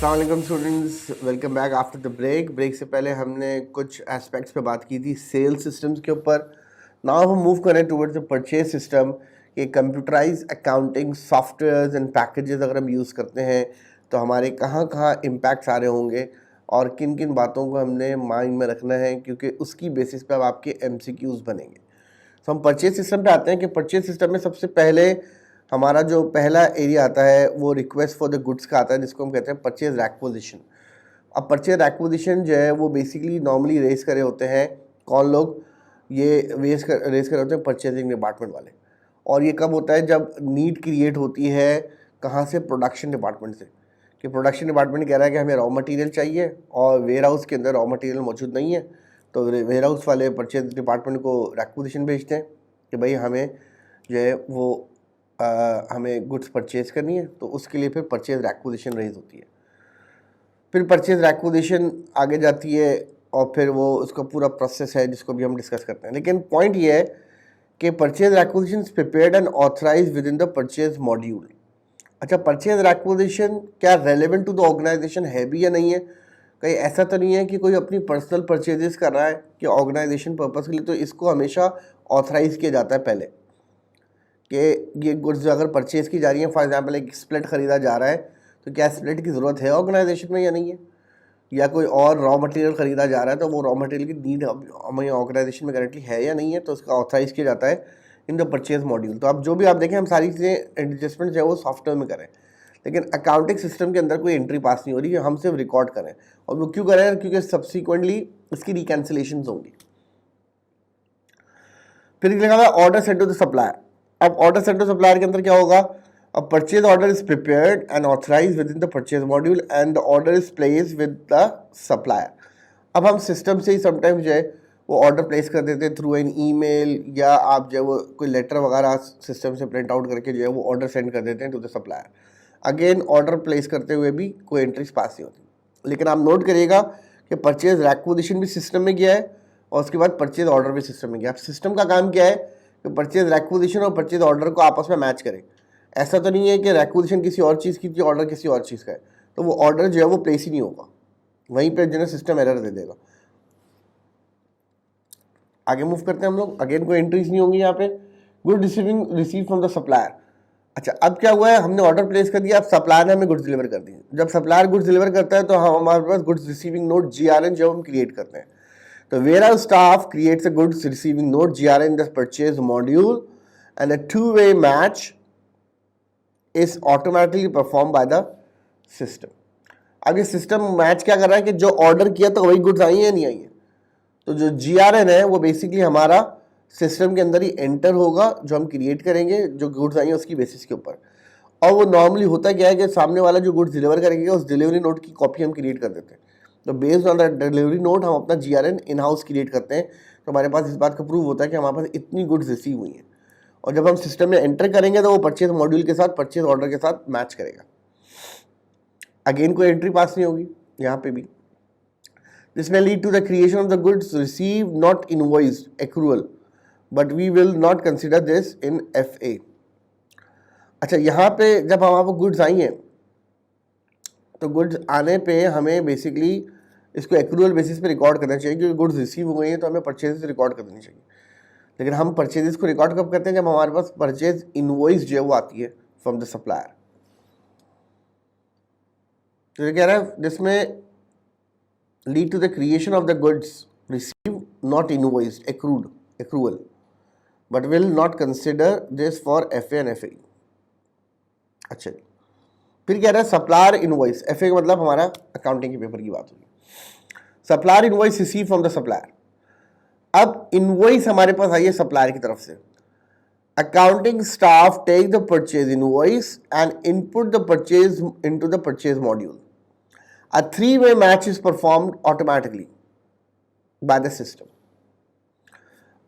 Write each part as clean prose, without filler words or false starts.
अस्सलाम वालेकुम students, welcome back after the break से पहले हमने कुछ एस्पेक्ट्स पे बात की थी सेल सिस्टम्स के ऊपर। नाउ हम मूव करें टुवर्ड्स द परचेज सिस्टम कि computerise accounting softwares and packages अगर हम यूज़ करते हैं तो हमारे कहाँ कहाँ इम्पैक्ट्स आ रहे होंगे और किन किन बातों को हमने माइंड में रखना है, क्योंकि उसकी बेसिस पे अब आपके MCQs बनेंगे। तो हम परचेज सिस्टम पे आते हैं कि परचेज सिस्टम में सबसे पहले हमारा जो पहला एरिया आता है वो रिक्वेस्ट फॉर द गुड्स का आता है, जिसको हम कहते हैं परचेज एक्विजिशन। अब परचेज एक्विजिशन जो है वो बेसिकली नॉर्मली रेस करे होते हैं कौन लोग, ये रेस करे होते हैं परचेजिंग डिपार्टमेंट वाले। और ये कब होता है, जब नीड क्रिएट होती है कहाँ से, प्रोडक्शन डिपार्टमेंट से, कि प्रोडक्शन डिपार्टमेंट कह रहा है कि हमें रॉ मटेरियल चाहिए और वेयर हाउस के अंदर रॉ मटेरियल मौजूद नहीं है, तो वेयर हाउस वाले परचेज डिपार्टमेंट को एक्विजिशन भेजते हैं कि भाई हमें जो है वो हमें गुड्स परचेज करनी है, तो उसके लिए फिर परचेज एक्विजिशन रेज होती है। फिर परचेज एक्विजिशन आगे जाती है और फिर वो उसका पूरा प्रोसेस है जिसको भी हम डिस्कस करते हैं। लेकिन पॉइंट ये है कि purchase acquisition is prepared and authorised with in the purchase module. अच्छा, परचेज एक्विजिशन क्या रेलेवेंट टू द ऑर्गेनाइजेशन है भी या नहीं है? कहीं ऐसा तो नहीं है कि कोई अपनी पर्सनल परचेजेस कर रहा है कि ऑर्गेनाइजेशन पर्पस के लिए, तो इसको हमेशा ऑथराइज किया जाता है पहले कि ये गुड्स अगर परचेज की जा रही है, फॉर एग्जांपल एक स्प्लिट खरीदा जा रहा है, तो क्या स्प्लिट की ज़रूरत है ऑर्गेनाइजेशन में या नहीं है, या कोई और रॉ मटेरियल खरीदा जा रहा है तो वो रॉ मटेरियल की नीड हमें ऑर्गेनाइजेशन में करेंटली है या नहीं है, तो उसका ऑथराइज किया जाता है इन द परचेज मॉड्यूल। तो अब जो भी आप देखें, हम सारी चीज़ें एडजस्टमेंट जो है वो सॉफ्टवेयर में करें, लेकिन अकाउंटिंग सिस्टम के अंदर कोई एंट्री पास नहीं हो रही है, हम सिर्फ रिकॉर्ड करें। और वो क्यों करें? क्योंकि सब्सिक्वेंटली इसकी रिकैंसिलेशन होंगी। फिर लिखा हुआ order send to the supplier. अब ऑर्डर सेंड टू सप्लायर के अंदर क्या होगा? A purchase order is prepared and authorized within the purchase module and the order is placed with the supplier. अब हम सिस्टम से ही समटाइम्स जो है वो ऑर्डर प्लेस कर देते हैं थ्रू एन ईमेल, या आप जो है वो कोई लेटर वगैरह सिस्टम से प्रिंट आउट करके जो है वो ऑर्डर सेंड कर देते हैं to the supplier. Again order place करते हुए भी कोई एंट्रीज पास नहीं होती। लेकिन आप नोट करिएगा कि परचेज एक्विजिशन भी सिस्टम में गया है और उसके बाद परचेज ऑर्डर भी सिस्टम में गया। अब सिस्टम का काम क्या है कि परचेज एक्विजिशन और परचेज ऑर्डर को आपस में मैच करें। ऐसा तो नहीं है कि एक्विजिशन किसी और चीज़ की थी, ऑर्डर किसी और चीज़ का है, तो वो ऑर्डर जो है वो प्लेस ही नहीं होगा, वहीं पे जो है सिस्टम एरर दे देगा। आगे मूव करते हैं हम लोग। अगेन कोई एंट्रीज नहीं होंगी यहाँ पे। Good receive from the supplier. अच्छा, अब क्या हुआ है, हमने ऑर्डर प्लेस कर दिया, अब सप्लायर ने हमें गुड्स डिलीवर कर दिए। जब सप्लायर गुड्स डिलीवर करता है तो हमारे पास गुड्स रिसीविंग नोट GRN जो हम क्रिएट करते हैं। तो ware staff creates a goods receiving note GRN in the purchase module and a two-way match is automatically performed by the system। अब ये सिस्टम मैच क्या कर रहा है कि जो ऑर्डर किया तो वही गुड्स आई है या नहीं आई है, तो जो GRN है वो बेसिकली हमारा सिस्टम के अंदर ही एंटर होगा, जो हम क्रिएट करेंगे जो गुड्स आई है उसकी बेसिस के ऊपर। और वो नॉर्मली होता क्या है कि सामने वाला जो गुड्स डिलीवर करेंगे उस डिलीवरी नोट की कॉपी हम क्रिएट कर देते हैं। तो based on the delivery note हम अपना GRN इन हाउस क्रिएट करते हैं, तो हमारे पास इस बात का प्रूव होता है कि हमारे पास इतनी गुड्स रिसीव हुई हैं। और जब हम सिस्टम में एंटर करेंगे तो वो परचेज मॉड्यूल के साथ परचेज ऑर्डर के साथ मैच करेगा। अगेन कोई एंट्री पास नहीं होगी यहाँ पे भी। This may lead to the creation of the goods receive not invoiced accrual, but we will not consider this in FA। अच्छा, यहाँ पे जब हमारे गुड्स आई हैं तो गुड्स आने पे हमें बेसिकली इसको एक्रूअल बेसिस पे रिकॉर्ड करना चाहिए, क्योंकि गुड्स रिसीव हो गई हैं तो हमें परचेज रिकॉर्ड कर देनी चाहिए। लेकिन हम परचेजेस को रिकॉर्ड कब करते हैं? जब हमारे पास परचेज इनवॉइस जो है वो आती है फ्रॉम द सप्लायर। तो ये कह रहा है जिसमें lead to the creation of the goods receive not invoiced accrual, but will not consider this for FA and FA। अच्छा, फिर कह रहा है सप्लायर इनवॉइस। FA का मतलब हमारा अकाउंटिंग के पेपर की बात होगी। Supplier invoice receive from the supplier. अब इनवॉइस हमारे पास आई है सप्लायर की तरफ से। Accounting staff take the purchase invoice and input the purchase into the purchase module. A three way match is performed automatically by the system.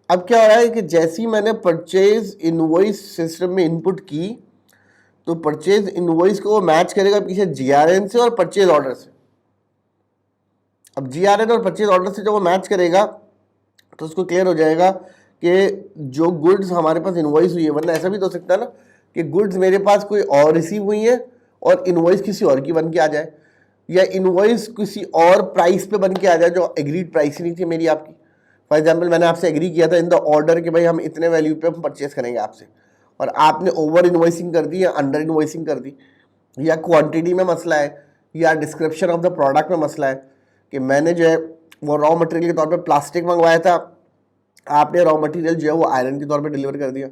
अब क्या हो रहा है कि जैसे ही मैंने परचेज इनवॉइस सिस्टम में इनपुट की तो परचेज इनवॉइस को वो मैच करेगा पीछे GRN से और परचेज ऑर्डर से। अब GRN और परचेज ऑर्डर से जब वो मैच करेगा तो उसको क्लियर हो जाएगा कि जो गुड्स हमारे पास इनवॉइस हुई है, वरना ऐसा भी तो हो सकता है ना कि गुड्स मेरे पास कोई और रिसीव हुई है और इनवॉइस किसी और की बन के आ जाए। या इनवॉइस किसी और प्राइस पे बन के आ जाए जो एग्रीड प्राइस ही नहीं थी मेरी आपकी। फॉर एग्जाम्पल मैंने आपसे एग्री किया था इन द ऑर्डर कि भाई हम इतने वैल्यू पे हम परचेस करेंगे आपसे, और आपने ओवर इनवॉइसिंग कर दी या अंडर इनवॉइसिंग कर दी, या क्वांटिटी में मसला है, या डिस्क्रिप्शन ऑफ द प्रोडक्ट में मसला है कि मैंने जो है वो रॉ मटेरियल के तौर पे प्लास्टिक मंगवाया था, आपने रॉ मटेरियल जो है वो आयरन के तौर पे डिलीवर कर दिया।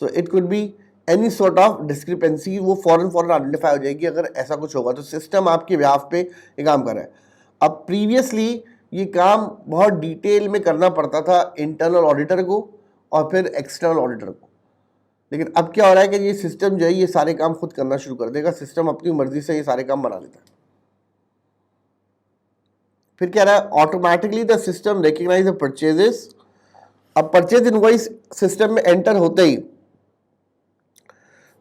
तो it could be any sort of discrepancy, वो फॉरन आइडेंटिफाई हो जाएगी अगर ऐसा कुछ होगा। तो सिस्टम आपके बिहाफ पे ये काम कर रहा है। अब प्रीवियसली ये काम बहुत डिटेल में करना पड़ता था इंटरनल ऑडिटर को और फिर एक्सटर्नल ऑडिटर को, लेकिन अब क्या हो रहा है कि ये सिस्टम जो है ये सारे काम खुद करना शुरू कर देगा। सिस्टम अपनी मर्जी से ये सारे काम बना लेता है। फिर क्या रहा है, automatically the system recognise the purchases. अब परचेज इनवॉइस सिस्टम में एंटर होते ही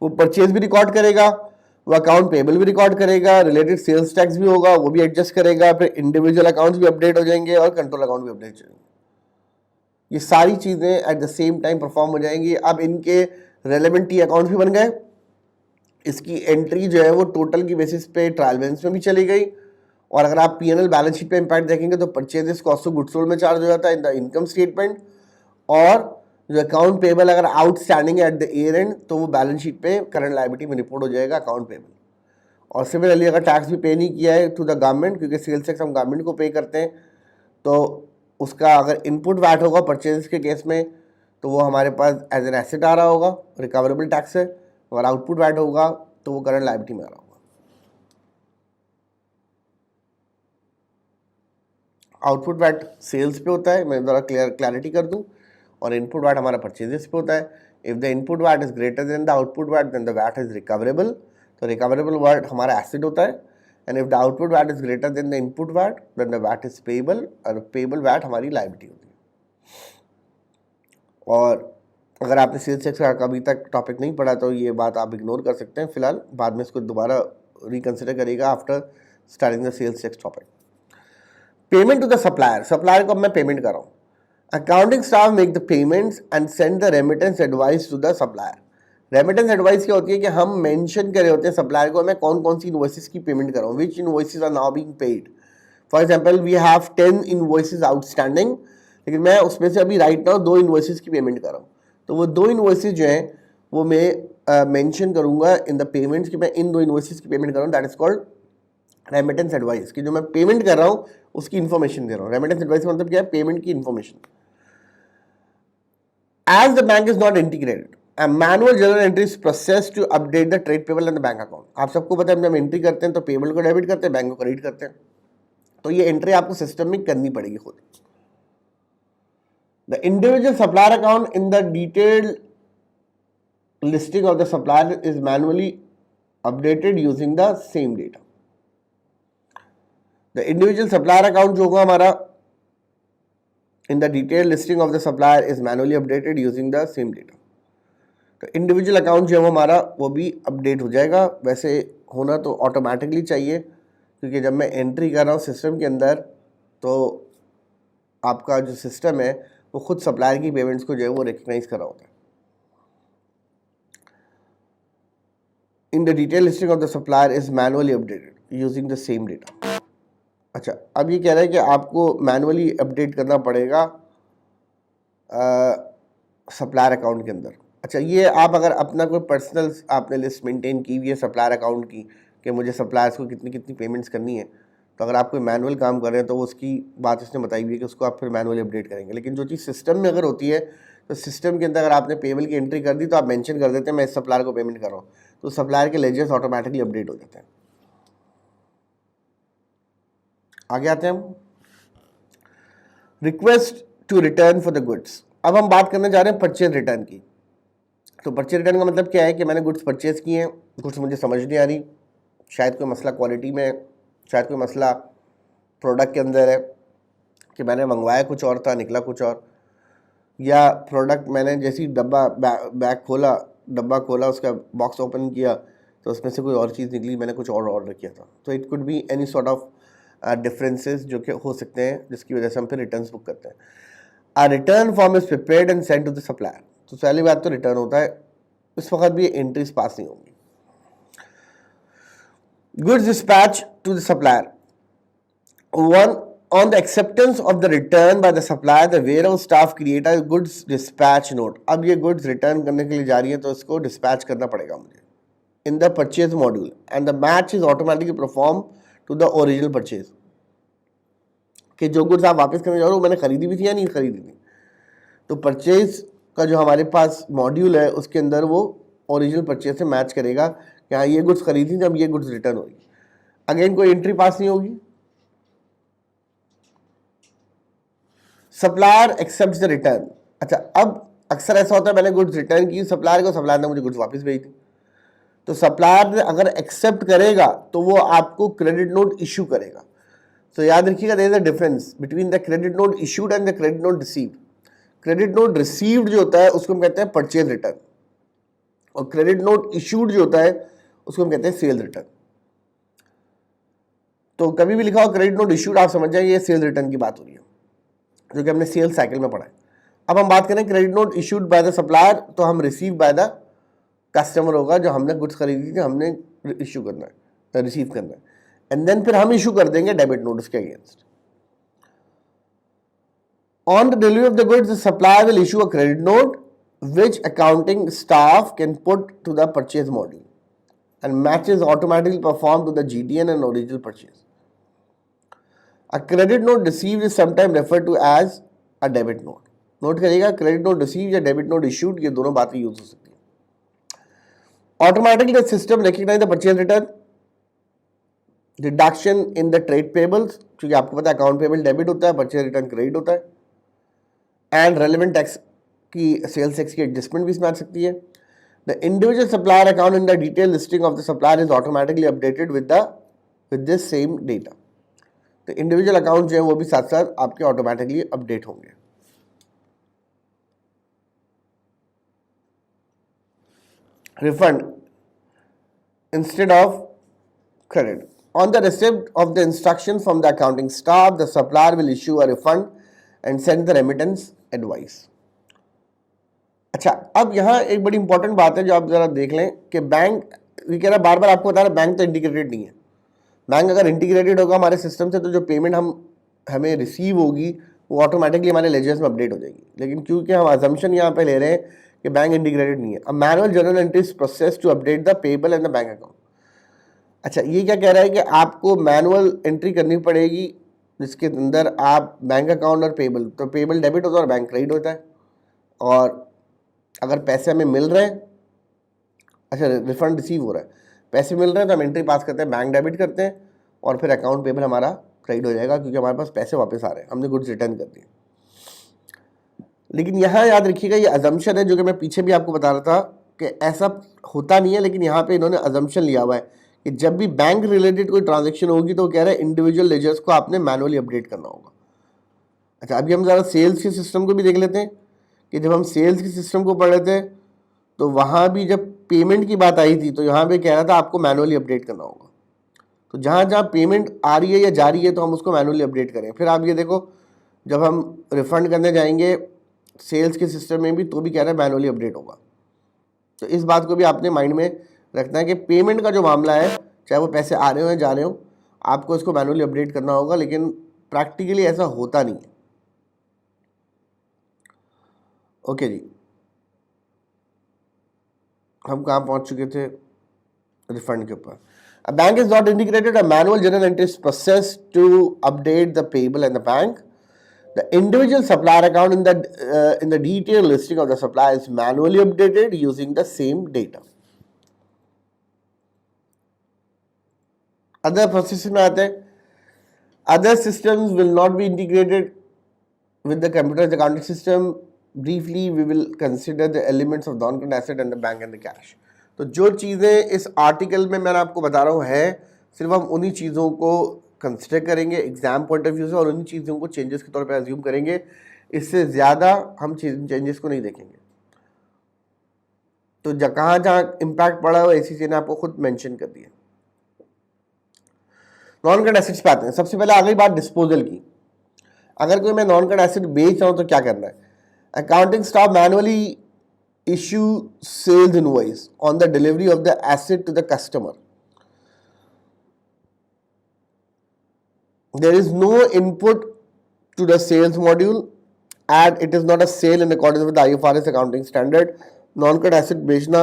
वो परचेज भी रिकॉर्ड करेगा, वो अकाउंट पेबल भी रिकॉर्ड करेगा, रिलेटेड सेल्स टैक्स भी होगा वो भी एडजस्ट करेगा, फिर इंडिविजुअल अकाउंट्स भी अपडेट हो जाएंगे और कंट्रोल अकाउंट भी अपडेट हो जाएंगे। ये सारी चीज़ें at the same time perform हो जाएंगी। अब इनके रेलेवेंट टी अकाउंट्स भी बन गए, इसकी एंट्री जो है वो टोटल की बेसिस पे ट्रायल बैलेंस में भी चली गई, और अगर आप पीएनएल बैलेंस शीट पे इंपैक्ट देखेंगे तो purchases cost of goods sold में चार्ज हो जाता है इन द इनकम स्टेटमेंट, और जो अकाउंट पेबल अगर outstanding at the year and तो वो बैलेंस शीट पे करंट लायबिलिटी में रिपोर्ट हो जाएगा अकाउंट पेबल। और सिमिलरली अगर टैक्स भी पे नहीं किया है टू द गवर्नमेंट, क्योंकि सेल्स टैक्स हम गवर्नमेंट को पे करते हैं, तो उसका अगर इनपुट वैट होगा परचेज के केस में तो वो हमारे पास एज एन एसेट आ रहा होगा, रिकवरेबल टैक्स है। अगर आउटपुट वैट होगा तो वो करंट लायबिलिटी में आ रहा होगा। आउटपुट वैट सेल्स पे होता है, मैं ज़रा क्लैरिटी कर दूं, और इनपुट वैट हमारा परचेजेस पे होता है। If the input VAT is greater than the output VAT then the VAT is recoverable, तो रिकवरेबल वैट हमारा एसेट होता है। And if the output VAT is greater than the input VAT then the VAT is payable, और payable VAT हमारी liability होती है। और अगर आपने सेल्स टैक्स का अभी तक टॉपिक नहीं पढ़ा तो ये बात आप इग्नोर कर सकते हैं फिलहाल, बाद में इसको दोबारा रिकन्सिडर करिएगा after starting the sales tax topic. Payment to the supplier, supplier को अब मैं पेमेंट कर रहा हूँ। Accounting staff make the payments and send the remittance advice to the supplier. Remittance advice क्या होती है कि हम मेंशन कर रहे होते हैं सप्लायर को मैं कौन कौन सी इनवॉइसेस की पेमेंट कर रहा हूँ, which invoices are now being paid. For example we have 10 invoices outstanding, लेकिन मैं उसमें से अभी राइट नाउ 2 इनवॉइसेस की पेमेंट कर रहा हूँ। तो वो 2 इनवॉइसेस जो हैं वो मैं मेंशन करूंगा इन द पेमेंट्स कि मैं इन 2 इनवॉइसेस की पेमेंट कर रहा हूँ। That is called remittance advice, कि जो मैं पेमेंट कर रहा हूँ उसकी इन्फॉर्मेशन दे रहा हूँ। रेमिटेंस एडवाइस मतलब क्या है, पेमेंट की information. As the bank is not integrated, a manual journal entry is processed to update the trade payable and the bank account. आप सबको पता है जब हम एंट्री करते हैं तो पेबल को डेबिट करते हैं, बैंक को क्रेडिट करते हैं, तो ये एंट्री आपको सिस्टम में करनी पड़ेगी खुद। The individual supplier account in the detailed listing of the supplier is manually updated using the same data. The individual supplier account जो होगा हमारा in the detailed listing of the supplier is manually updated using the same data. तो individual account जो है वो हमारा वो भी अपडेट हो जाएगा। वैसे होना तो ऑटोमेटिकली चाहिए, क्योंकि जब मैं एंट्री कर रहा हूँ सिस्टम के अंदर तो आपका जो सिस्टम है वो खुद सप्लायर की पेमेंट्स को जो है वो रिकग्नाइज कर रहा होता है। In the detail listing of the supplier is manually updated using the same data. अच्छा, अब ये कह रहा है कि आपको मैनुअली अपडेट करना पड़ेगा सप्लायर अकाउंट के अंदर। अच्छा, ये आप अगर अपना कोई पर्सनल आपने लिस्ट मेंटेन की हुई है सप्लायर अकाउंट की कि मुझे सप्लायर्स को कितनी कितनी पेमेंट्स करनी है, तो अगर आप कोई मैनुअल काम कर रहे हैं तो उसकी बात इसने बताई हुई है कि उसको आप फिर मैनुअली अपडेट करेंगे। लेकिन जो चीज़ सिस्टम में अगर होती है तो सिस्टम के अंदर अगर आपने पेबल की एंट्री कर दी तो आप मेंशन कर देते हैं मैं इस सप्लायर को पेमेंट कर रहा हूँ, तो सप्लायर के लेजर्स ऑटोमेटिकली अपडेट हो जाते हैं। आगे आते हैं हम, request to return for the goods. अब हम बात करने जा रहे हैं परचेज रिटर्न की। तो परचेज रिटर्न का मतलब क्या है कि मैंने गुड्स परचेज किए हैं, गुड्स मुझे समझ नहीं आ रही, शायद कोई मसला क्वालिटी में है, शायद कोई मसला प्रोडक्ट के अंदर है कि मैंने मंगवाया कुछ और था निकला कुछ और, या प्रोडक्ट मैंने जैसी डब्बा खोला उसका बॉक्स ओपन किया तो उसमें से कोई और चीज़ निकली, मैंने कुछ और ऑर्डर किया था। तो it could be any sort of differences जो कि हो सकते हैं जिसकी वजह से हम फिर रिटर्न्स बुक करते हैं। A return form is prepared and send to the supplier. तो पहली बात तो रिटर्न होता है, इस वक्त भी एंट्रीज पास नहीं होंगी। Goods dispatch to the supplier. One, on the acceptance of the return by the supplier, the warehouse staff create a goods dispatch note. अब ये goods return करने के लिए जा रही है तो इसको dispatch करना पड़ेगा मुझे in the purchase module, and the match is automatically performed to the original purchase. कि जो goods आप वापस करने जा रहे हो मैंने खरीदी भी थी या नहीं खरीदी थी, तो परचेज का जो हमारे पास मॉड्यूल है उसके अंदर वो ओरिजिनल परचेज से मैच करेगा कि हाँ ये गुड्स खरीदी जब ये गुड्स रिटर्न होगी. अगेन कोई एंट्री पास नहीं होगी. Supplier accept the return. अच्छा, अब अक्सर ऐसा होता है मैंने गुड्स रिटर्न की सप्लायर को, सप्लायर ने मुझे गुड्स वापस भेज दी, तो सप्लायर ने अगर एक्सेप्ट करेगा तो वो आपको क्रेडिट नोट इशू करेगा. तो याद रखिएगा there is a difference between the credit note issued and the credit note received. Credit note received जो होता है उसको हम कहते हैं परचेज रिटर्न, और क्रेडिट नोट इशूड जो होता है उसको हम कहते हैं सेल्स रिटर्न. तो कभी भी लिखा हो क्रेडिट नोट इशूड आप समझ जाएंगे ये सेल्स रिटर्न की बात हो रही है, जो कि हमने सेल्स साइकिल में पढ़ा है. अब हम बात करें credit note issued by the supplier, तो हम रिसीव बाय द कस्टमर होगा, जो हमने गुड्स खरीदी थी हमने इशू करना है, रिसीव करना है, एंड देन फिर हम इशू कर देंगे डेबिट नोट उसके against. On the delivery of the goods, the supplier will issue a credit note which accounting staff can put to the purchase module and matches automatically performed to the GTN and original purchase. A credit note received is sometimes referred to as a debit note. Note करिएगा credit note receive या debit note issued, ये दोनों बातें use हो सकती है. Automatically the system recognise the purchase return, deduction in the trade payables, क्योंकि आपको पता है अकाउंट पेबल डेबिट होता है, परचेज रिटर्न क्रेडिट होता है, एंड रेलिवेंट टैक्स की सेल्स टैक्स की एडजस्टमेंट भी इसमें आ सकती है. The individual supplier account in the detail listing of the supplier is automatically updated with this same data. तो इंडिविजुअल अकाउंट जो है वो भी साथ साथ आपके ऑटोमेटिकली अपडेट होंगे. Refund instead of credit. On the receipt of the instruction from the accounting staff, the supplier will issue a refund and send the remittance advice. अच्छा, अब यहाँ एक बड़ी इंपॉर्टेंट बात है जो आप जरा देख लें कि बैंक, ये कह रहा है बार बार आपको बता रहा है बैंक तो इंटीग्रेटेड नहीं है. बैंक अगर इंटीग्रेटेड होगा हमारे सिस्टम से तो जो पेमेंट हमें रिसीव होगी वो ऑटोमेटिकली हमारे लेजर्स में अपडेट हो जाएगी. लेकिन क्योंकि हम अजम्पशन यहाँ पे ले रहे हैं कि बैंक इंटीग्रेटेड नहीं है, a manual journal entries process to update the payable and the bank account. अच्छा, ये क्या कह रहा है कि आपको मैनुअल एंट्री करनी पड़ेगी जिसके अंदर आप बैंक अकाउंट और पेबल, तो पेबल डेबिट होता है और बैंक क्रेडिट होता है, और अगर पैसे हमें मिल रहे हैं, अच्छा रिफंड रिसीव हो रहा है, पैसे मिल रहे हैं तो हम एंट्री पास करते हैं, बैंक डेबिट करते हैं और फिर अकाउंट पेबल हमारा क्रेडिट हो जाएगा क्योंकि हमारे पास पैसे वापस आ रहे हैं, हमने गुड्स रिटर्न कर दिए. लेकिन यहाँ याद रखिएगा ये अजम्पशन है जो कि मैं पीछे भी आपको बता रहा था कि ऐसा होता नहीं है, लेकिन यहाँ पे इन्होंने अजम्पशन लिया हुआ है कि जब भी बैंक रिलेटेड कोई ट्रांजेक्शन होगी तो कह रहे हैं इंडिविजुअल लेजर्स को आपने मैनुअली अपडेट करना होगा. अच्छा, अभी हम ज़रा सेल्स के सिस्टम को भी देख लेते हैं कि जब हम सेल्स के सिस्टम को पढ़ रहे थे तो वहाँ भी जब पेमेंट की बात आई थी तो यहाँ पे कह रहा था आपको मैनुअली अपडेट करना होगा. तो जहाँ जहाँ पेमेंट आ रही है या जा रही है तो हम उसको मैनुअली अपडेट करें. फिर आप ये देखो जब हम रिफंड करने जाएंगे सेल्स के सिस्टम में भी तो भी कह रहे हैं मैनुअली अपडेट होगा. तो इस बात को भी आपने माइंड में रखना है कि पेमेंट का जो मामला है, चाहे वो पैसे आ रहे हो या जा रहे हो, आपको इसको मैनुअली अपडेट करना होगा, लेकिन प्रैक्टिकली ऐसा होता नहीं है. ओके जी, हम कहाँ पहुँच चुके थे रिफंड के ऊपर. A bank is not integrated. A manual journal entry is processed to update the payable and the bank. The individual supplier account in the detailed listing of the supplier is manually updated using the same data. Other processes में आते हैं. Other systems will not be integrated with the computer's accounting system. Briefly, we will consider the elements of non-current asset and the bank and the cash. तो जो चीज़ें इस article में मैं आपको बता रहा हूँ है सिर्फ हम उन्हीं चीज़ों को कंसिडर करेंगे एग्जाम पॉइंट ऑफ व्यू से और उन्हीं चीज़ों को चेंजेस के तौर पे अज्यूम करेंगे. इससे ज़्यादा हम चेंजेस को नहीं देखेंगे. तो कहाँ जहाँ इम्पैक्ट पड़ा हुआ ऐसी चीज़ें आपको खुद मेंशन कर दी है. नॉन करंट एसेट्स पे आते हैं. सबसे पहले आ गई बात डिस्पोजल की. अगर कोई मैं नॉन करंट एसेट बेच रहा हूँ तो क्या करना है. Accounting staff manually issue sales invoice on the delivery of the asset to the customer. there is no input to the sales module and it is not a sale in accordance with the IFRS accounting standard. Non current asset बेचना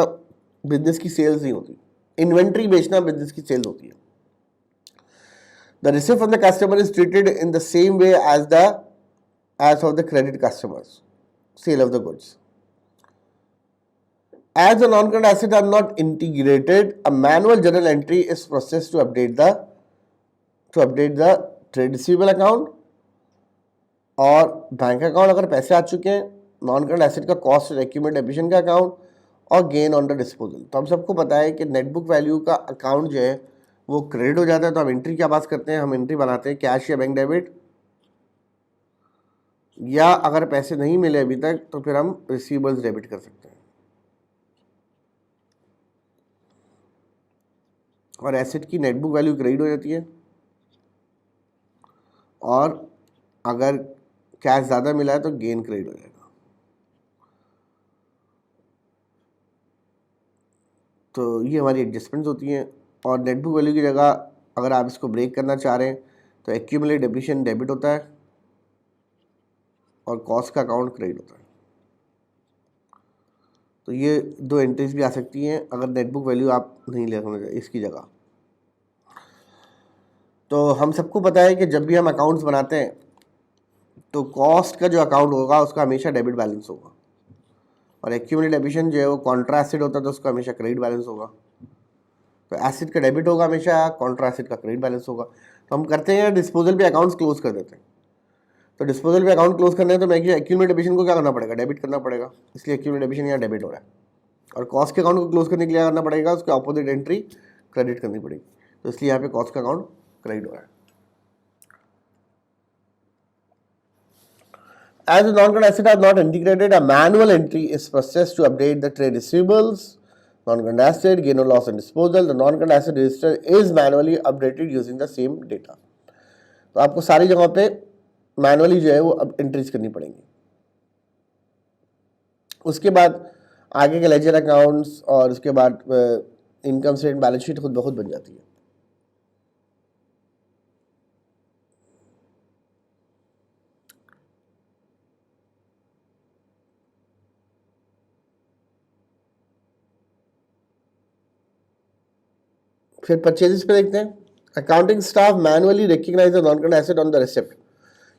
business की sales नहीं होती, inventory बेचना business की sales होती है. The receipt from the customer is treated in the same way as of the credit customers, sale of the goods. As the non-current assets are not integrated, a manual journal entry is processed to update the trade receivable account और bank account अगर पैसे आ चुके हैं, non current asset का cost accumulation का account और gain on the disposal. तो हम सबको पता है कि नेट बुक वैल्यू का अकाउंट जो है वो क्रेडिट हो जाता है. तो हम एंट्री क्या पास करते हैं, हम एंट्री बनाते हैं कैश या बैंक डेबिट, या अगर पैसे नहीं मिले अभी तक तो फिर हम रिसीवेबल्स डेबिट कर सकते हैं. और एसेट की नेट बुक वैल्यू क्रेडिट हो जाती है और अगर कैश ज़्यादा मिला है तो गेन क्रेडिट हो जाएगा. तो ये हमारी एडजस्टमेंट्स होती हैं. और नेट बुक वैल्यू की जगह अगर आप इसको ब्रेक करना चाह रहे हैं तो एक्यूमुलेट डेप्रिसिएशन डेबिट होता है और कॉस्ट का अकाउंट क्रेडिट होता है. तो ये दो एंट्रीज भी आ सकती हैं अगर नेट बुक वैल्यू आप नहीं लेना चाहिए इसकी जगह. तो हम सबको पता है कि जब भी हम अकाउंट्स बनाते हैं तो कॉस्ट का जो अकाउंट होगा उसका हमेशा डेबिट बैलेंस होगा और एक्यूमुलेट डेप्रिसिएशन जो है वो कॉन्ट्रा एसेट होता है तो उसका हमेशा क्रेडिट बैलेंस होगा. तो एसेट का डेबिट होगा हमेशा, कॉन्ट्रा एसेट का क्रेडिट बैलेंस होगा. तो हम करते हैं डिस्पोजल पे अकाउंट्स क्लोज कर देते हैं. तो डिस्पोजल पे अकाउंट क्लोज करने हैं तो मैं एक्यूमुलेट डेप्रिसिएशन को क्या करना पड़ेगा, डेबिट करना पड़ेगा. इसलिए एक्यूमुलेट डेप्रिसिएशन यहाँ डेबिट हो रहा है. और कॉस्ट के अकाउंट को क्लोज करने के लिए करना पड़ेगा, उसके अपोजिट एंट्री क्रेडिट करनी पड़ेगी. तो इसलिए यहाँ पे कॉस्ट का अकाउंट क्रेडिट हो रहा है. As the non-current assets are not integrated, a manual entry is processed to update the trade receivables, non-current asset, gain or loss and disposal. The non-current asset register is manually updated using the same data. तो आपको सारी जगहों पे manually जो है वो अब entries करनी पड़ेंगी. उसके बाद आगे के लेजर अकाउंट्स और उसके बाद इनकम स्टेटमेंट बैलेंस शीट खुद ब खुद बन जाती है. फिर परचेजेस पे देखते हैं. Accounting staff manually recognise the non current asset on the receipt.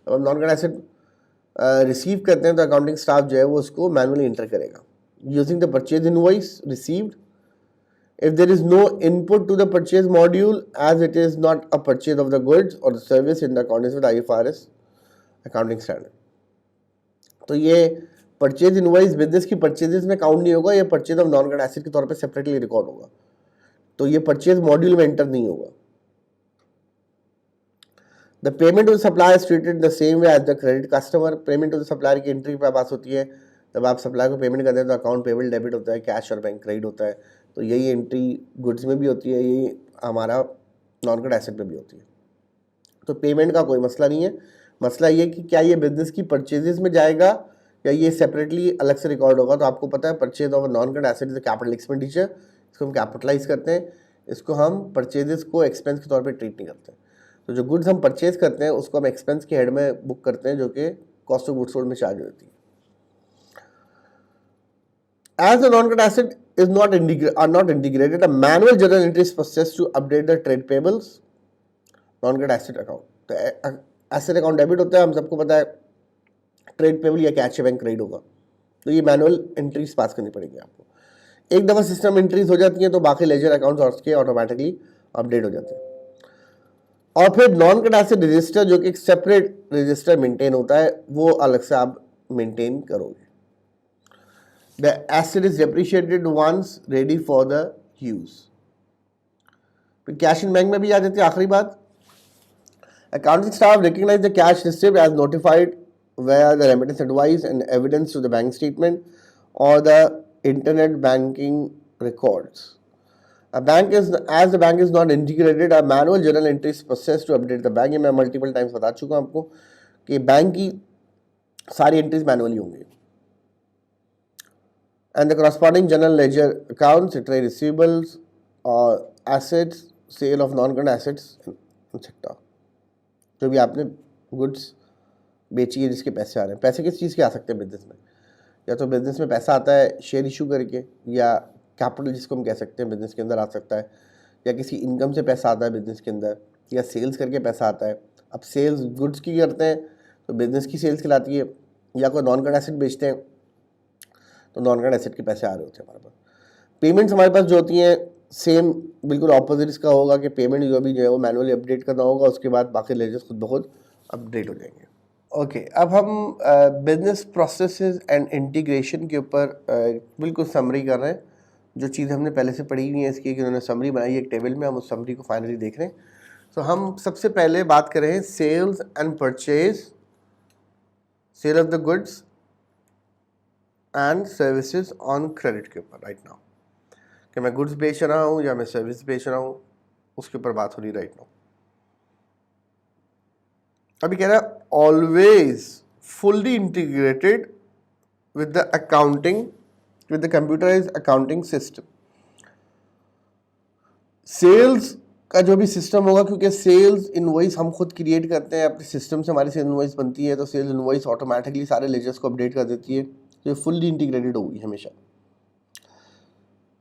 जब हम नॉन करंट एसेट रिसीव करते हैं तो अकाउंटिंग स्टाफ जो है वो उसको मैनुअली एंटर करेगा using the purchase invoice received. If there is no input to the purchase module as it is not a purchase of the goods or the service in accordance with IFRS accounting standard. तो ये purchase invoice business की purchases में count नहीं होगा, ये purchase of non current asset के तौर पे सेपरेटली रिकॉर्ड होगा. तो ये परचेज मॉड्यूल में एंटर नहीं होगा. The payment to the supplier is treated the same way as the credit customer. Payment to the supplier की एंट्री पे पास होती है. जब आप सप्लायर को पेमेंट करते हैं तो अकाउंट पेबल डेबिट होता है, कैश और बैंक क्रेडिट होता है. तो यही एंट्री गुड्स में भी होती है, यही हमारा नॉन करंट एसेट में भी होती है. तो पेमेंट का कोई मसला नहीं है. मसला ये कि क्या ये बिजनेस की परचेजेस में जाएगा या ये सेपरेटली अलग से रिकॉर्ड होगा. तो आपको पता है purchase of non current asset is capital expenditure. इसको हम कैपिटलाइज करते हैं, इसको हम परचेजेस को एक्सपेंस के तौर पे ट्रीट नहीं करते. तो जो गुड्स हम परचेज करते हैं उसको हम एक्सपेंस के हेड में बुक करते हैं जो कि कॉस्ट ऑफ गुड्स सोल्ड में चार्ज होती है. As the non-current asset is not integrated, a manual journal entry is processed to update the trade payables, non-current asset account. तो एसेट अकाउंट डेबिट होता है, हम सबको पता है. ट्रेड पेबल या कैश बैंक क्रेडिट होगा. तो ये मैनुअल एंट्रीज पास करनी पड़ेगी आपको. एक दफ़ा सिस्टम एंट्रीज हो जाती हैं तो बाकी लेजर अकाउंट्स और उसके ऑटोमेटिकली अपडेट हो जाते हैं. और फिर नॉन करंट एसेट रजिस्टर जो कि एक सेपरेट रजिस्टर मेंटेन होता है वो अलग से आप मेंटेन करोगे. The asset is depreciated once ready for the use. फिर कैश इन बैंक में भी आ जाती है आखिरी बात. Accounting staff recognize the cash receipt as notified via the remittance advice and evidence to the bank statement or the internet banking records. As the bank is not integrated, a manual journal entry is processed to update the bank. ये मैं multiple times बता चुका हूँ आपको कि bank की सारी entries manually होंगी. And the corresponding general ledger accounts, trade receivables, or assets, sale of non-current assets, etc. जो भी आपने गुड्स बेची है जिसके पैसे आ रहे हैं। पैसे किस चीज़ के आ सकते हैं बिजनेस में? या तो बिजनेस में पैसा आता है शेयर इशू करके, या कैपिटल जिसको हम कह सकते हैं बिजनेस के अंदर आ सकता है, या किसी इनकम से पैसा आता है बिजनेस के अंदर, या सेल्स करके पैसा आता है। अब सेल्स गुड्स की करते हैं तो बिजनेस की सेल्स कहलाती है, या कोई नॉन करंट एसेट बेचते हैं तो नॉन करंट एसेट के पैसे आ रहे होते हैं हमारे पास। पेमेंट्स हमारे पास जो होती हैं सेम बिल्कुल ऑपोजिट इसका होगा कि पेमेंट जो भी जो है वो मैनुअली अपडेट करना होगा, उसके बाद बाकी लेजर्स खुद ब खुद अपडेट हो जाएंगे। ओके, अब हम बिजनेस प्रोसेसेस एंड इंटीग्रेशन के ऊपर बिल्कुल समरी कर रहे हैं। जो चीज़ हमने पहले से पढ़ी हुई है इसकी कि उन्होंने समरी बनाई एक टेबल में, हम उस समरी को फाइनली देख रहे हैं। तो हम सबसे पहले बात करें sales and purchase, sale of the goods and services on credit के ऊपर राइट नाउ, कि मैं गुड्स बेच रहा हूँ या मैं सर्विस बेच रहा हूँ, उसके ऊपर बात हो रही राइट नाउ। अभी कह रहा है always fully integrated with the accounting, with the computerised accounting system. Sales का जो भी सिस्टम होगा, क्योंकि सेल्स इनवॉइस हम खुद क्रिएट करते हैं अपने सिस्टम से, हमारी सेल इनवॉइस बनती है, तो सेल्स इनवॉइस ऑटोमेटिकली सारे लेजर्स को अपडेट कर देती है, तो ये फुल्ली इंटीग्रेटेड होगी हमेशा।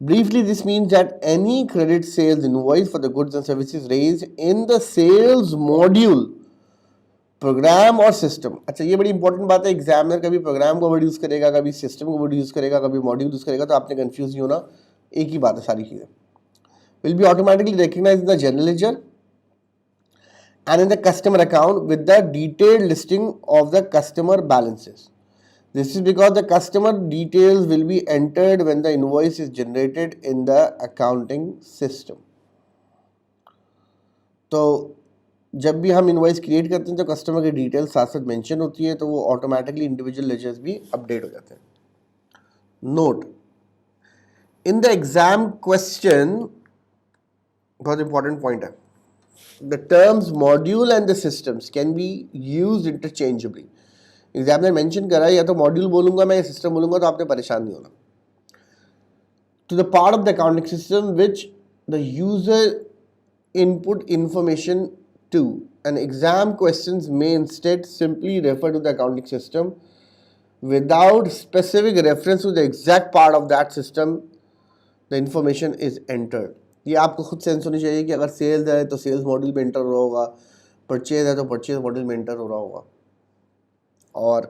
Briefly, this means that any credit sales invoice for the goods and services raised in the sales module, program और सिस्टम। अच्छा, ये बड़ी इंपॉर्टेंट बात है, एग्जामिनर कभी प्रोग्राम को वर्ड यूज़ करेगा, कभी सिस्टम को वर्ड यूज़ करेगा, कभी मॉड्यूल यूज़ करेगा, तो आपने कंफ्यूज नहीं होना, एक ही बात है सारी चीज़ें। Will be automatically recognise in the general ledger and in the customer account with the detailed listing of the customer balances. This is because the customer details will be entered when the invoice is generated in the accounting system. तो जब भी हम invoice create करते हैं तो customer की detail साथ साथ मेंशन होती है, तो वो ऑटोमेटिकली इंडिविजुअल लेजर्स भी अपडेट हो जाते हैं। Note, in the exam question, बहुत इंपॉर्टेंट पॉइंट है, the terms module and the systems can be used interchangeably. Examiner mention करा है, या तो मॉड्यूल बोलूंगा मैं या सिस्टम बोलूंगा, तो आपने परेशान नहीं होना। To the part of the accounting system which the user input information to, and exam questions may instead simply refer to the accounting system without specific reference to the exact part of that system the information is entered. ये आपको खुद sense होनी चाहिए कि अगर sales है तो sales module में एंटर हो रहा होगा, परचेज है तो परचेज मॉड्यूल में एंटर हो रहा होगा, और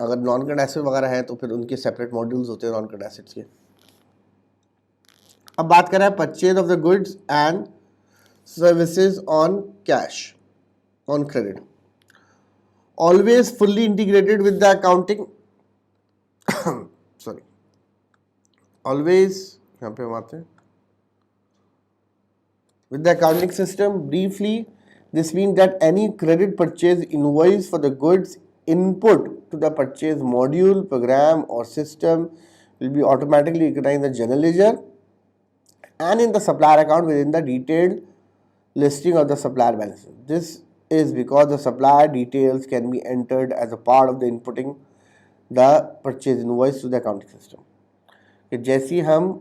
अगर नॉन करंट एसेट वगैरह है तो फिर उनके सेपरेट मॉड्यूल्स होते हैं नॉन करंट एसेट्स के। अब बात कर रहे हैं purchase of the goods and services on cash, on credit. Always fully integrated with the accounting sorry, always यहाँ पे हम आते हैं with the accounting system. Briefly, this means that any credit purchase invoice for the goods input to the purchase module, program or system will be automatically recognized in the general ledger and in the supplier account within the detailed listing of the supplier balances. This is because the supplier details can be entered as a part of the inputting the purchase invoice to the accounting system. कि जैसे हम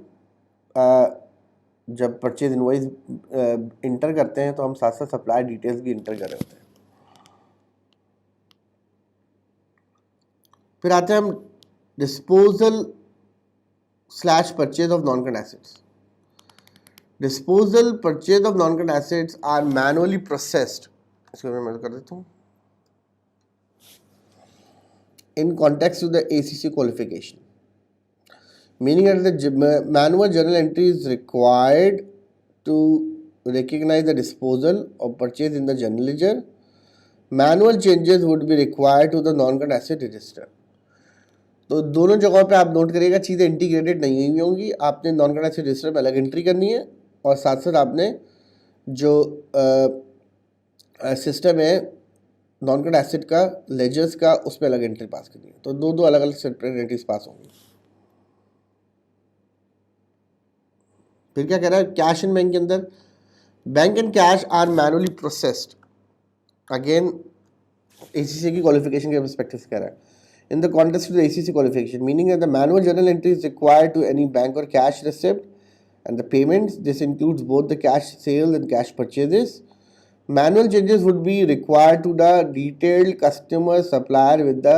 जब purchase invoice inter करते हैं तो हम साथ साथ सप्लाई डिटेल्स भी इंटर कर रहे होते हैं। फिर आते हैं हम disposal slash purchase of non current assets. Disposal purchase of non current assets are manually processed, इसको मैं कर देता हूँ, in context to the ACC qualification, meaning that the manual journal entry is required to recognize the disposal of purchase in the general ledger. Manual changes would be required to the non-current asset register. तो दोनों जगहों पे आप note करिएगा, चीज़ें integrated नहीं हुई होंगी। आपने नॉन करंट एसेट रजिस्टर में अलग एंट्री करनी है, और साथ साथ आपने जो सिस्टम है नॉन करंट एसेट का लेजर्स का, उसमें अलग एंट्री पास करनी है। तो दो अलग अलग सेपरेट एंट्रीज पास होंगी। फिर क्या कह रहा है, कैश एंड बैंक के अंदर, bank and cash are manually processed. Again ACC की क्वालिफिकेशन के पर्सपेक्टिव से कह रहा है, in the context of the ACC qualification, meaning that the manual journal entry is required to any bank or cash receipt and the payments, this includes both the cash sales and cash purchases. Manual changes would be required to the detailed customer supplier with the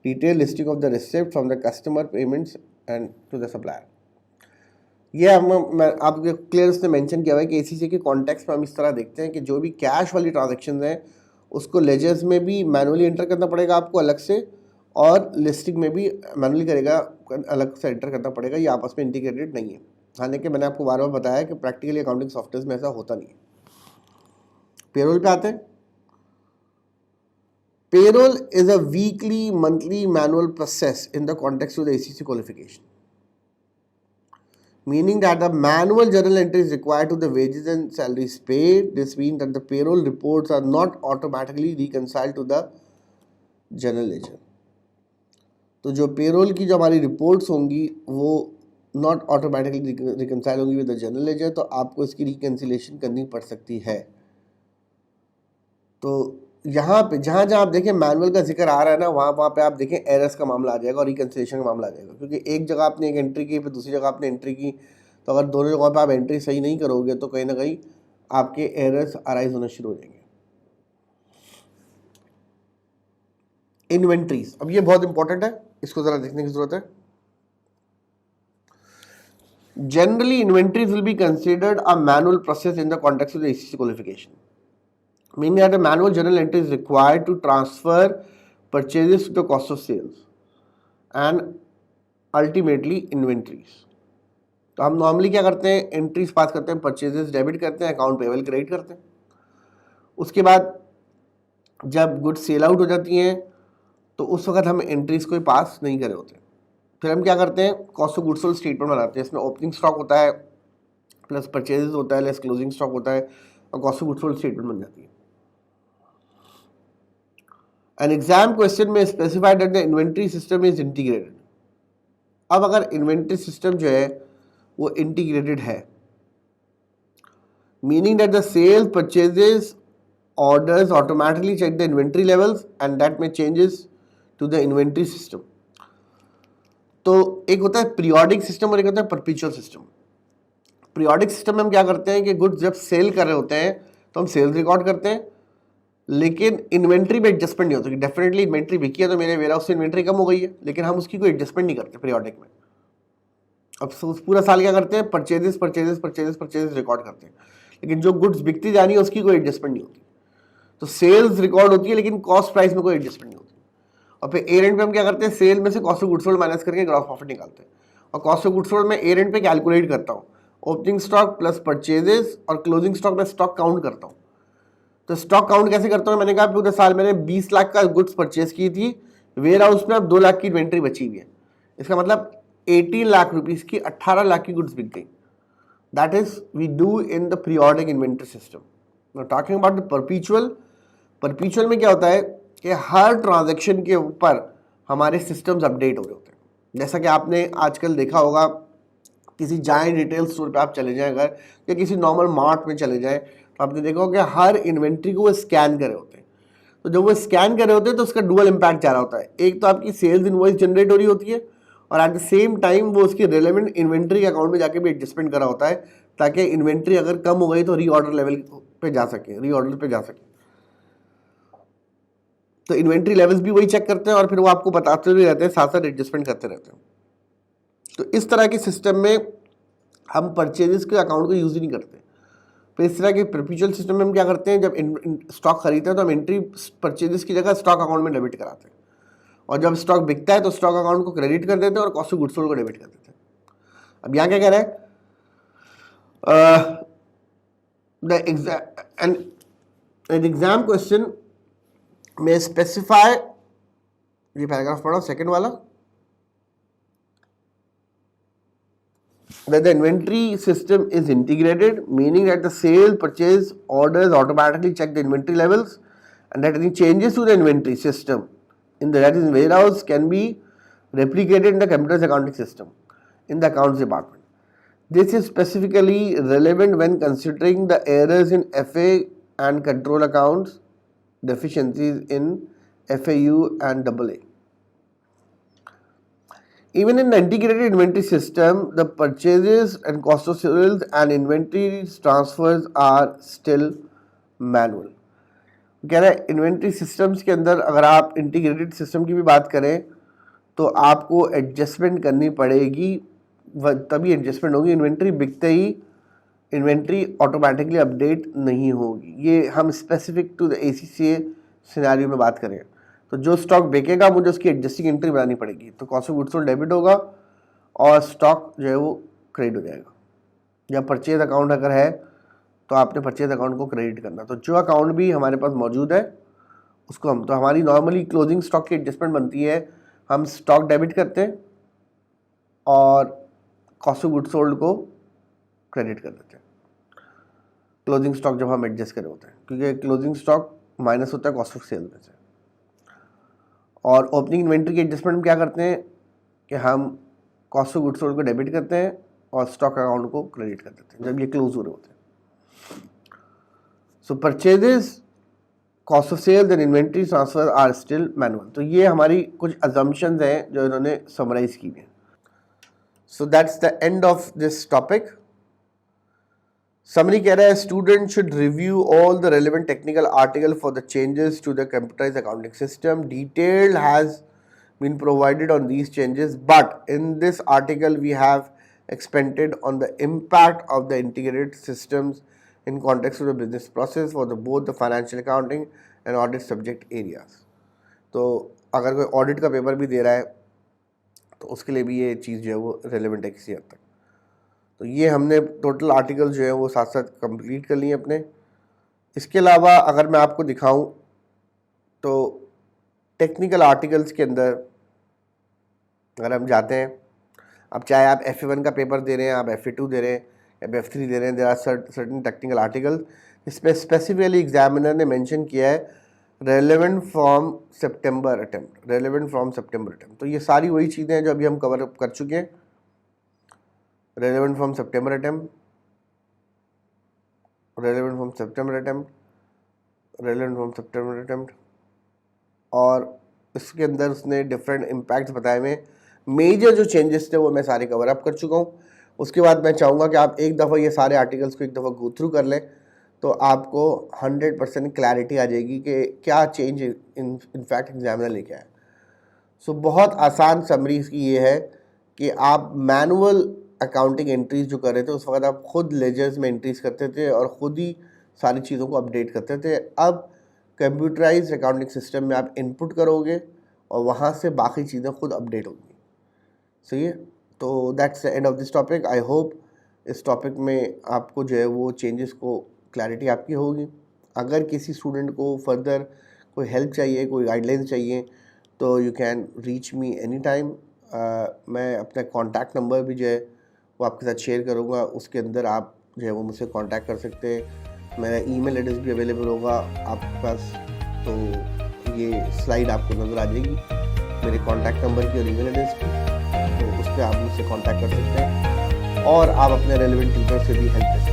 detailed listing of the receipt from the customer payments and to the supplier. ये आपके clear उसने mention किया हुआ है कि ACC के context में हम इस तरह देखते हैं कि जो भी कैश वाली ट्रांजेक्शन हैं उसको लेजर्स में भी मैनुअली एंटर करना पड़ेगा आपको अलग से, और लिस्टिंग में भी मैनुअली करेगा, अलग से एंटर करना पड़ेगा। ये आपस में इंटीग्रेटेड नहीं है। हालांकि मैंने आपको बार बार बताया कि प्रैक्टिकली अकाउंटिंग सॉफ्टवेयर में ऐसा होता नहीं है। पेरोल पे आते हैं। Payroll is a weekly monthly manual process in the context of the ACC qualification, meaning that the manual journal entry is required to the wages and salaries paid. This means that the payroll reports are not automatically reconciled to the journal ledger. तो जो payroll की जो हमारी reports होंगी वो not automatically reconcile होंगी with the general laser, तो आपको इसकी रिकन्सिलेशन करनी पड़ सकती है। तो यहाँ पे जहाँ जहाँ आप देखें मैनुअल का जिक्र आ रहा है ना, वहाँ पे आप देखें एरर्स का मामला आ जाएगा और रिकन्सिलेशन का मामला आ जाएगा, क्योंकि एक जगह आपने एक एंट्री की फिर दूसरी जगह आपने एंट्री की, तो अगर दोनों जगहों पे आप एंट्री सही नहीं करोगे तो कहीं ना कहीं आपके एरर्स अराइज होना शुरू हो जाएंगे। इन्वेंट्रीज, अब ये बहुत इंपॉर्टेंट है, इसको जरा देखने की जरूरत है। Generally inventories will be considered a manual process in the context of the ACC qualification, meaning that a manual journal entry is required to transfer purchases to the cost of sales and ultimately inventories. तो हम normally क्या करते हैं, entries pass करते हैं, purchases debit करते हैं, account payable credit करते हैं। उसके बाद जब गुड्स सेल आउट हो जाती हैं तो उस वक्त हम एंट्रीज को पास नहीं करे होते। फिर हम क्या करते हैं, cost of goods sold statement बनाते हैं। इसमें ओपनिंग स्टॉक होता है प्लस परचेजेस होता है लेस क्लोजिंग स्टॉक होता है और cost of goods sold statement बन जाती है। An exam question में specify that the inventory system is integrated. अब अगर inventory system जो है वो integrated है, meaning that the sales, purchases, orders automatically check the inventory levels and that may changes to the inventory system. तो एक होता है periodic system और एक होता है perpetual system. periodic system में हम क्या करते हैं कि गुड्स जब सेल कर रहे होते हैं तो हम सेल्स रिकॉर्ड करते हैं, लेकिन इन्वेंट्री में एडजस्टमेंट नहीं होती। डेफिनेटली इन्वेंट्री बिकी है तो मेरे वेयरहाउस से इन्वेंट्री कम हो गई है, लेकिन हम उसकी कोई एडजस्टमेंट नहीं करते पीरियोडिक में। अब पूरा साल क्या करते हैं, purchases purchases purchases purchases record करते हैं, लेकिन जो गुड्स बिकती जा रही है उसकी कोई एडजस्टमेंट नहीं होती। तो सेल्स रिकॉर्ड होती है लेकिन कॉस्ट प्राइस में कोई एडजस्टमेंट नहीं होती। और फिर ए रेंट पे हम क्या करते हैं, सेल में से cost of goods sold minus करके ग्रॉस प्रॉफिट निकालते हैं, और कॉस्ट ऑफ गुड्स सोल्ड में ए रेंट पे कैलकुलेट करता हूँ ओपनिंग स्टॉक प्लस परचेजेस और क्लोजिंग स्टॉक में स्टॉक काउंट करता हूँ। तो स्टॉक काउंट कैसे करता हूँ, मैंने कहा पूरे साल मैंने 20 लाख का गुड्स परचेज की थी, वेयर हाउस में अब 2 लाख की इन्वेंट्री बची हुई है, इसका मतलब 18 लाख रुपीस की 18 लाख की गुड्स बिक गई। That is we do in the periodic inventory system. Talking about the perpetual में क्या होता है कि हर ट्रांजेक्शन के ऊपर हमारे सिस्टम्स अपडेट हो रहे होते हैं। जैसा कि आपने आजकल देखा होगा, किसी जायंट रिटेल स्टोर पे आप चले जाएं अगर, या किसी नॉर्मल मार्ट में चले जाएं, तो आपने देखा होगा कि हर इन्वेंट्री को वो स्कैन कर रहे होते हैं। तो जब वो स्कैन कर रहे होते हैं तो उसका डुअल इम्पैक्ट जा रहा होता है। एक तो आपकी सेल्स इनवॉइस जनरेट हो रही होती है और एट द सेम टाइम वो उसकी रिलेवेंट इन्वेंट्री के अकाउंट में जाके भी एडजस्टमेंट करा होता है, ताकि इन्वेंट्री अगर कम हो गई तो रीऑर्डर लेवल पे जा सके, रीऑर्डर पे जा सके। तो इन्वेंट्री लेवल्स भी वही चेक करते हैं और फिर वो आपको बताते भी रहते हैं, साथ साथ एडजस्टमेंट करते रहते हैं। तो इस तरह के सिस्टम में हम परचेजेस के अकाउंट को यूज़ ही नहीं करते। फिर इस तरह के परपीचुअल सिस्टम में हम क्या करते हैं, जब स्टॉक खरीदते हैं तो हम एंट्री परचेजेस की जगह स्टॉक अकाउंट में डेबिट कराते हैं, और जब स्टॉक बिकता है तो स्टॉक अकाउंट को क्रेडिट कर देते हैं और कॉस्ट ऑफ गुड्स सोल्ड को डेबिट कर देते हैं। अब यहाँ क्या कह रहा है, एन एग्जाम क्वेश्चन में स्पेसिफाई, ये पैराग्राफ पढ़ा सेकंड वाला, that the inventory system is integrated, meaning that the sale purchase orders automatically check the inventory levels and that any changes to the inventory system in the that is warehouse can be replicated in the computer's accounting system in the accounts department. This is specifically relevant when considering the errors in FA and control accounts, deficiencies in FAU and AA. Even in the integrated inventory system, the purchases and cost of sales and inventory transfers are still manual. कह रहा है inventory systems के अंदर अगर आप integrated system की भी बात करें तो आपको एडजस्टमेंट करनी पड़ेगी, तभी एडजस्टमेंट होगी। इन्वेंट्री बिकते ही इन्वेंट्री ऑटोमेटिकली अपडेट नहीं होगी। ये हम specific to the ACCA scenario में बात करें तो जो स्टॉक बेचेगा मुझे उसकी एडजस्टिंग एंट्री बनानी पड़ेगी, तो cost of goods sold debit होगा और स्टॉक जो है वो क्रेडिट हो जाएगा। या परचेज अकाउंट अगर है तो आपने परचेज अकाउंट को क्रेडिट करना, तो जो अकाउंट भी हमारे पास मौजूद है उसको हम, तो हमारी नॉर्मली क्लोजिंग स्टॉक की एडजस्टमेंट बनती है, हम स्टॉक डेबिट करते हैं और कॉस्ट ऑफ गुड्स सोल्ड को क्रेडिट कर देते हैं क्लोजिंग स्टॉक जब हम एडजस्ट करे होते हैं, क्योंकि क्लोजिंग स्टॉक माइनस होता है कॉस्ट ऑफ सेल में से। और ओपनिंग इन्वेंट्री के एडजस्टमेंट में क्या करते हैं कि हम कॉस्ट ऑफ गुड्स सोल्ड को डेबिट करते हैं और स्टॉक अकाउंट को क्रेडिट कर देते हैं जब ये क्लोज हो रहे होते हैं। So purchases, cost of sale and inventory transfer are still manual. तो ये हमारी कुछ अजम्पशंस हैं जो इन्होंने समराइज की हैं। So that's the end of this topic. Summary कह रहा है student should review all the relevant technical article for the changes to the computerised accounting system. Detail has been provided on these changes, but in this article we have expanded on the impact of the integrated systems in context of the business process for the both the financial accounting and audit subject areas. तो अगर कोई audit का paper भी दे रहा है तो उसके लिए भी ये चीज़ जो है वो रेलेवेंट है किसी हद तक। तो ये हमने टोटल आर्टिकल जो है वो साथ साथ कंप्लीट कर लिए अपने। इसके अलावा अगर मैं आपको दिखाऊं तो टेक्निकल आर्टिकल्स के अंदर अगर हम जाते हैं, अब चाहे आप FA1 का पेपर दे रहे हैं, आप FA2 दे रहे हैं या FA3 दे रहे हैं, there are certain technical article इसमें स्पेसिफिकली एग्जामिनर ने मेंशन किया है relevant from September attempt, relevant from September attempt. तो ये सारी वही चीज़ें हैं जो अभी हम कवर अप कर चुके हैं। Relevant from September attempt, relevant from September attempt, relevant from September attempt, और इसके अंदर उसने डिफरेंट इम्पैक्ट्स बताए हुए। मेजर जो चेंजेस थे वो मैं सारे कवर अप कर चुका हूँ। उसके बाद मैं चाहूँगा कि आप एक दफ़ा ये सारे आर्टिकल्स को एक दफ़ा गो थ्रू कर लें तो आपको 100% क्लैरिटी आ जाएगी कि क्या चेंज इनफैक्ट एग्जामिनर लेके आया। सो बहुत आसान समरी इसकी ये है कि आप मैनुअल अकाउंटिंग एंट्रीज जो कर रहे थे उस वक्त आप खुद लेजर्स में एंट्रीज करते थे और ख़ुद ही सारी चीज़ों को अपडेट करते थे। अब कंप्यूटराइज्ड अकाउंटिंग सिस्टम में आप इनपुट करोगे और वहाँ से बाकी चीज़ें खुद अपडेट होंगी। सही है, तो that's the end of this topic. I hope इस टॉपिक में आपको जो है वो चेंजेस को क्लैरिटी आपकी होगी। अगर किसी स्टूडेंट को फर्दर कोई हेल्प चाहिए, कोई गाइडलाइंस चाहिए तो you can reach me any time. मैं अपना कॉन्टैक्ट नंबर भी जो है वो आपके साथ शेयर करूँगा, उसके अंदर आप जो है वो मुझसे कॉन्टैक्ट कर सकते हैं। मेरा ईमेल एड्रेस भी अवेलेबल होगा आपके पास, तो ये स्लाइड आपको नज़र आ जाएगी मेरे कॉन्टैक्ट नंबर की और ईमेल एड्रेस की, तो उस पर आप मुझसे कॉन्टैक्ट कर सकते हैं और आप अपने रेलेवेंट टीचर से भी हेल्प